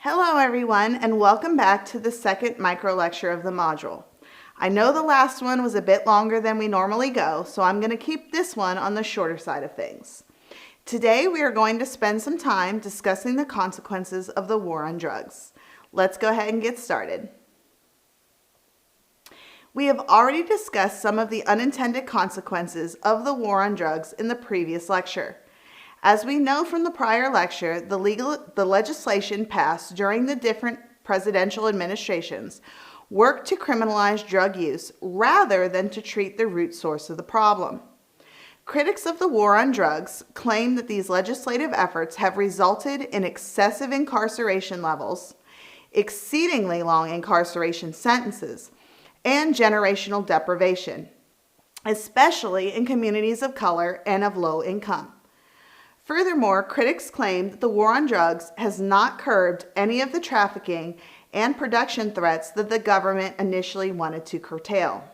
Hello everyone, and welcome back to the second micro lecture of the module. I know the last one was a bit longer than we normally go, so I'm going to keep this one on the shorter side of things. Today we are going to spend some time discussing the consequences of the war on drugs. Let's go ahead and get started. We have already discussed some of the unintended consequences of the war on drugs in the previous lecture. As we know from the prior lecture, the legislation passed during the different presidential administrations worked to criminalize drug use rather than to treat the root source of the problem. Critics of the war on drugs claim that these legislative efforts have resulted in excessive incarceration levels, exceedingly long incarceration sentences, and generational deprivation, especially in communities of color and of low income. Furthermore, critics claim that the war on drugs has not curbed any of the trafficking and production threats that the government initially wanted to curtail.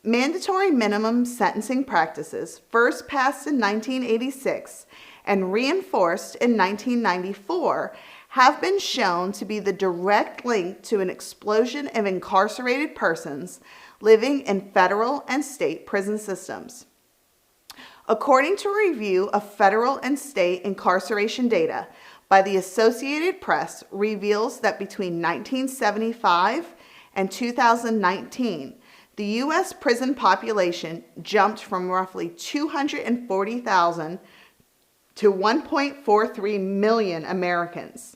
Mandatory minimum sentencing practices, first passed in 1986 and reinforced in 1994, have been shown to be the direct link to an explosion of incarcerated persons living in federal and state prison systems. According to a review of federal and state incarceration data by the Associated Press reveals that between 1975 and 2019, the U.S. prison population jumped from roughly 240,000 to 1.43 million Americans.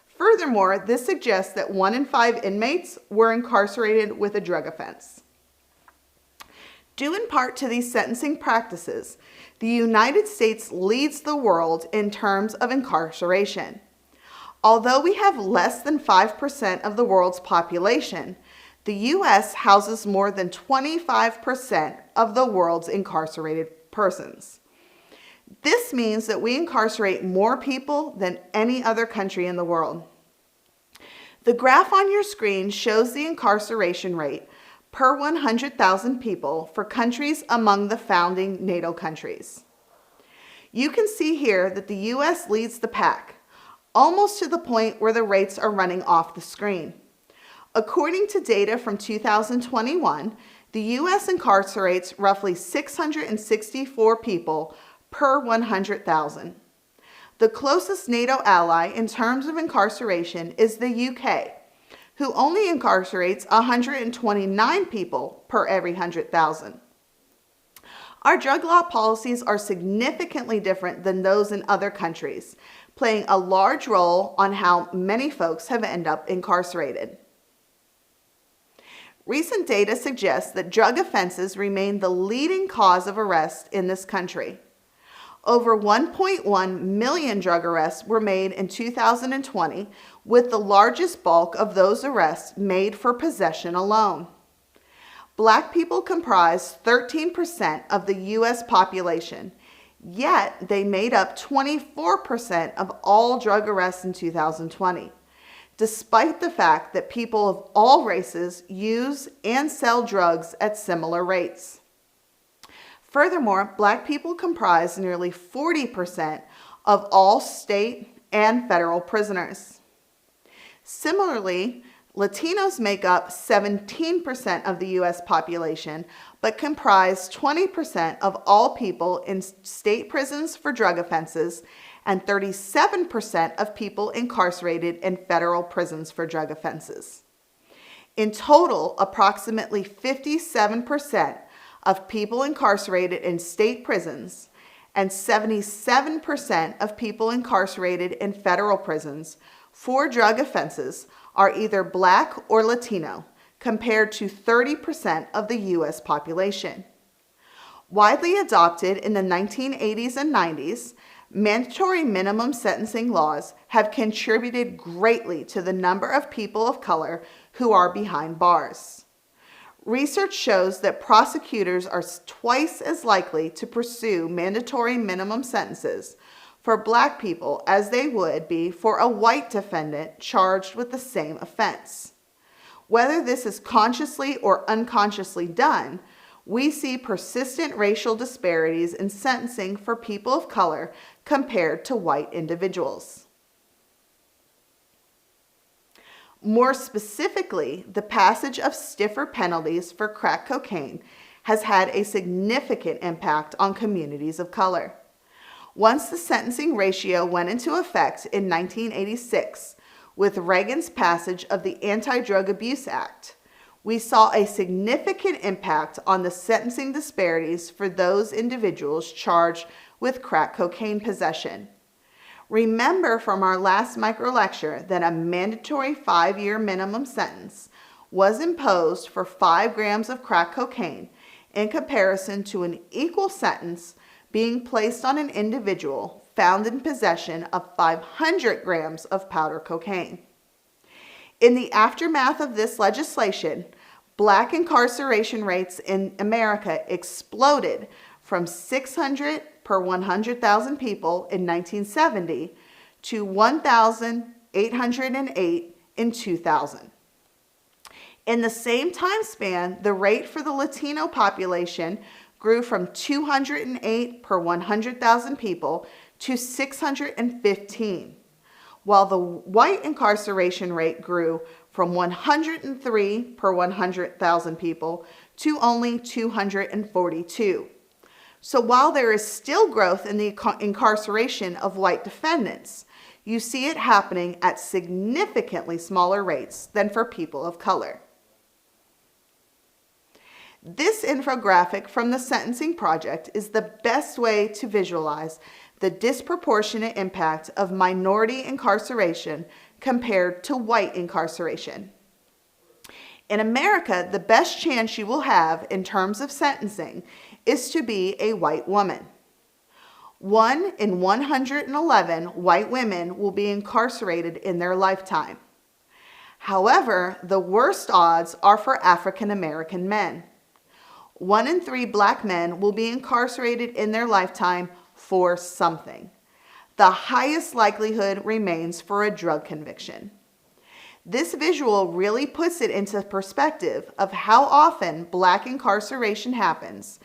Furthermore, this suggests that 1 in 5 inmates were incarcerated with a drug offense. Due in part to these sentencing practices, the United States leads the world in terms of incarceration. Although we have less than 5% of the world's population, the U.S. houses more than 25% of the world's incarcerated persons. This means that we incarcerate more people than any other country in the world. The graph on your screen shows the incarceration rate per 100,000 people for countries among the founding NATO countries. You can see here that the U.S. leads the pack, almost to the point where the rates are running off the screen. According to data from 2021, the U.S. incarcerates roughly 664 people per 100,000. The closest NATO ally in terms of incarceration is the UK, who only incarcerates 129 people per every 100,000. Our drug law policies are significantly different than those in other countries, playing a large role on how many folks have ended up incarcerated. Recent data suggests that drug offenses remain the leading cause of arrest in this country. Over 1.1 million drug arrests were made in 2020, with the largest bulk of those arrests made for possession alone. Black people comprise 13% of the U.S. population, yet they made up 24% of all drug arrests in 2020, despite the fact that people of all races use and sell drugs at similar rates. Furthermore, Black people comprise nearly 40% of all state and federal prisoners. Similarly, Latinos make up 17% of the U.S. population, but comprise 20% of all people in state prisons for drug offenses and 37% of people incarcerated in federal prisons for drug offenses. In total, approximately 57% of people incarcerated in state prisons and 77% of people incarcerated in federal prisons for drug offenses are either Black or Latino, compared to 30% of the U.S. population. Widely adopted in the 1980s and 90s, mandatory minimum sentencing laws have contributed greatly to the number of people of color who are behind bars. Research shows that prosecutors are twice as likely to pursue mandatory minimum sentences for Black people as they would be for a white defendant charged with the same offense. Whether this is consciously or unconsciously done, we see persistent racial disparities in sentencing for people of color compared to white individuals. More specifically, the passage of stiffer penalties for crack cocaine has had a significant impact on communities of color. Once the sentencing ratio went into effect in 1986, with Reagan's passage of the Anti-Drug Abuse Act, we saw a significant impact on the sentencing disparities for those individuals charged with crack cocaine possession. Remember from our last micro lecture that a mandatory 5-year minimum sentence was imposed for 5 grams of crack cocaine in comparison to an equal sentence being placed on an individual found in possession of 500 grams of powder cocaine. In the aftermath of this legislation, Black incarceration rates in America exploded from 600 per 100,000 people in 1970 to 1,808 in 2000. In the same time span, the rate for the Latino population grew from 208 per 100,000 people to 615, while the white incarceration rate grew from 103 per 100,000 people to only 242. So while there is still growth in the incarceration of white defendants, you see it happening at significantly smaller rates than for people of color. This infographic from the Sentencing Project is the best way to visualize the disproportionate impact of minority incarceration compared to white incarceration. In America, the best chance you will have in terms of sentencing is to be a white woman. 1 in 111 white women will be incarcerated in their lifetime. However, the worst odds are for African American men. 1 in 3 Black men will be incarcerated in their lifetime for something. The highest likelihood remains for a drug conviction. This visual really puts it into perspective of how often Black incarceration happens,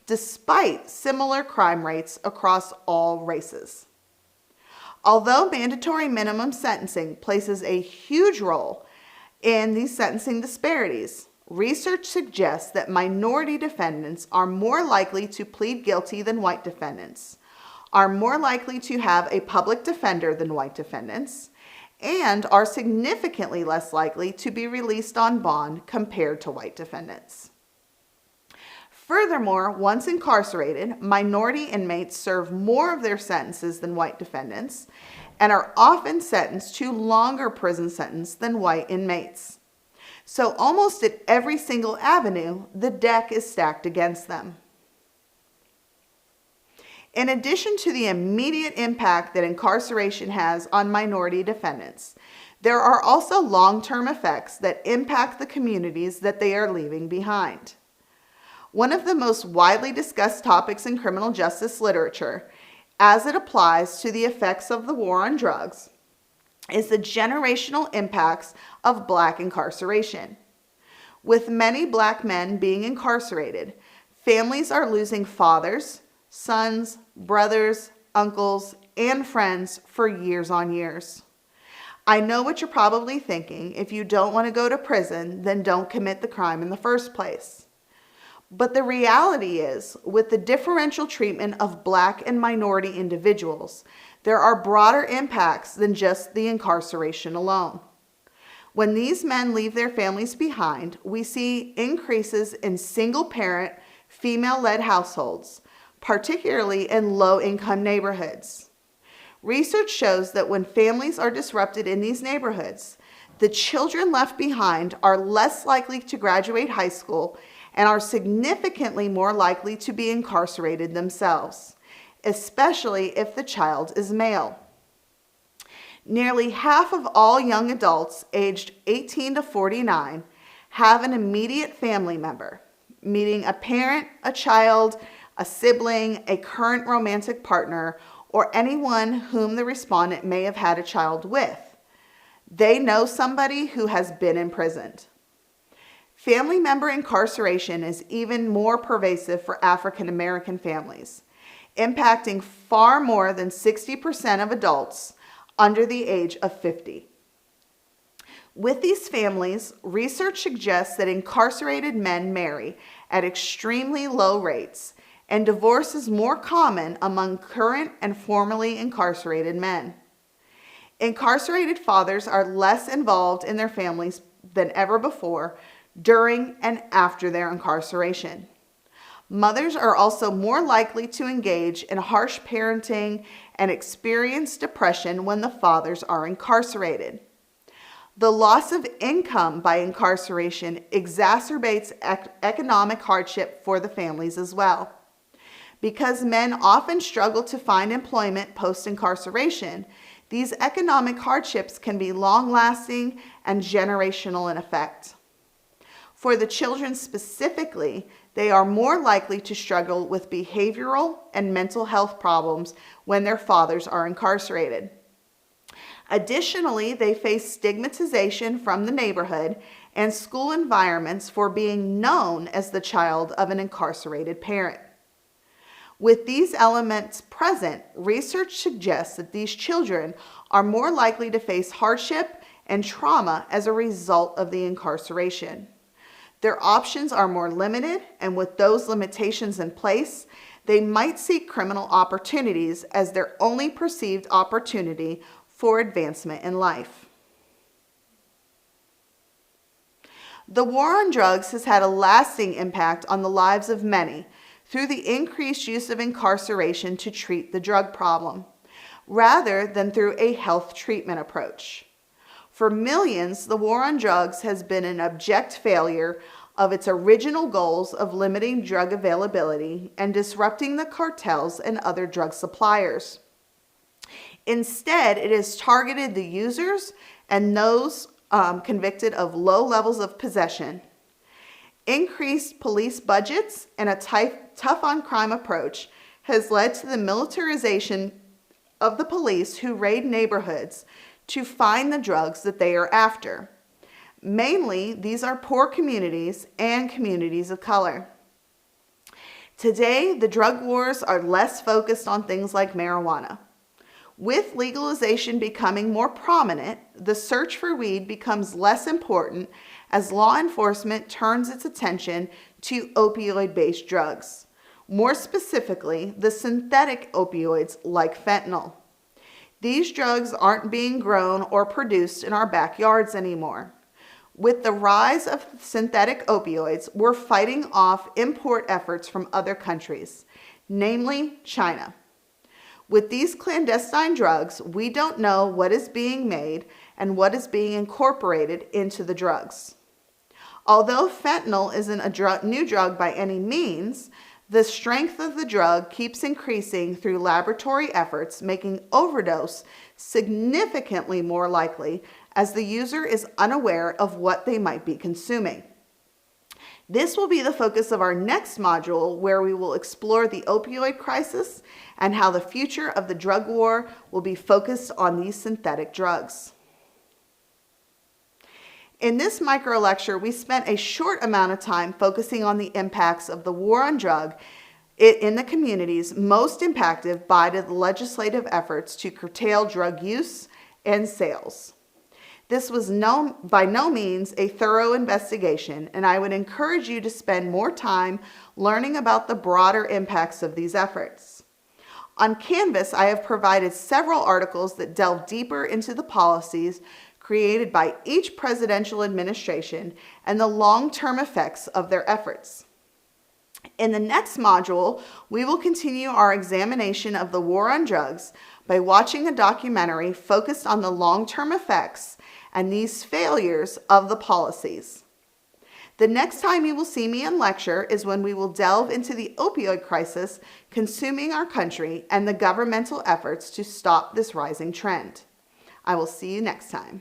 despite similar crime rates across all races. Although mandatory minimum sentencing plays a huge role in these sentencing disparities, research suggests that minority defendants are more likely to plead guilty than white defendants, are more likely to have a public defender than white defendants, and are significantly less likely to be released on bond compared to white defendants. Furthermore, once incarcerated, minority inmates serve more of their sentences than white defendants and are often sentenced to longer prison sentences than white inmates. So almost at every single avenue, the deck is stacked against them. In addition to the immediate impact that incarceration has on minority defendants, there are also long-term effects that impact the communities that they are leaving behind. One of the most widely discussed topics in criminal justice literature, as it applies to the effects of the war on drugs, is the generational impacts of Black incarceration. With many Black men being incarcerated, families are losing fathers, sons, brothers, uncles, and friends for years on years. I know what you're probably thinking. If you don't want to go to prison, then don't commit the crime in the first place. But the reality is, with the differential treatment of Black and minority individuals, there are broader impacts than just the incarceration alone. When these men leave their families behind, we see increases in single-parent, female-led households, particularly in low-income neighborhoods. Research shows that when families are disrupted in these neighborhoods, the children left behind are less likely to graduate high school and are significantly more likely to be incarcerated themselves, especially if the child is male. Nearly half of all young adults aged 18 to 49 have an immediate family member, meaning a parent, a child, a sibling, a current romantic partner, or anyone whom the respondent may have had a child with. They know somebody who has been imprisoned. Family member incarceration is even more pervasive for African American families, impacting far more than 60% of adults under the age of 50. With these families, research suggests that incarcerated men marry at extremely low rates, and divorce is more common among current and formerly incarcerated men. Incarcerated fathers are less involved in their families than ever before during and after their incarceration. Mothers are also more likely to engage in harsh parenting and experience depression when the fathers are incarcerated. The loss of income by incarceration exacerbates economic hardship for the families as well. Because men often struggle to find employment post-incarceration, these economic hardships can be long-lasting and generational in effect. For the children specifically, they are more likely to struggle with behavioral and mental health problems when their fathers are incarcerated. Additionally, they face stigmatization from the neighborhood and school environments for being known as the child of an incarcerated parent. With these elements present, research suggests that these children are more likely to face hardship and trauma as a result of the incarceration. Their options are more limited, and with those limitations in place, they might seek criminal opportunities as their only perceived opportunity for advancement in life. The war on drugs has had a lasting impact on the lives of many through the increased use of incarceration to treat the drug problem, rather than through a health treatment approach. For millions, the war on drugs has been an abject failure of its original goals of limiting drug availability and disrupting the cartels and other drug suppliers. Instead, it has targeted the users and those convicted of low levels of possession. Increased police budgets and a tough-on-crime approach has led to the militarization of the police who raid neighborhoods to find the drugs that they are after. Mainly, these are poor communities and communities of color. Today, the drug wars are less focused on things like marijuana. With legalization becoming more prominent, the search for weed becomes less important as law enforcement turns its attention to opioid-based drugs. More specifically, the synthetic opioids like fentanyl. These drugs aren't being grown or produced in our backyards anymore. With the rise of synthetic opioids, we're fighting off import efforts from other countries, namely China. With these clandestine drugs, we don't know what is being made and what is being incorporated into the drugs. Although fentanyl isn't a new drug by any means, the strength of the drug keeps increasing through laboratory efforts, making overdose significantly more likely as the user is unaware of what they might be consuming. This will be the focus of our next module, where we will explore the opioid crisis and how the future of the drug war will be focused on these synthetic drugs. In this micro lecture, we spent a short amount of time focusing on the impacts of the war on drug in the communities most impacted by the legislative efforts to curtail drug use and sales. This was by no means a thorough investigation, and I would encourage you to spend more time learning about the broader impacts of these efforts. On Canvas, I have provided several articles that delve deeper into the policies created by each presidential administration and the long-term effects of their efforts. In the next module, we will continue our examination of the war on drugs by watching a documentary focused on the long-term effects and these failures of the policies. The next time you will see me in lecture is when we will delve into the opioid crisis consuming our country and the governmental efforts to stop this rising trend. I will see you next time.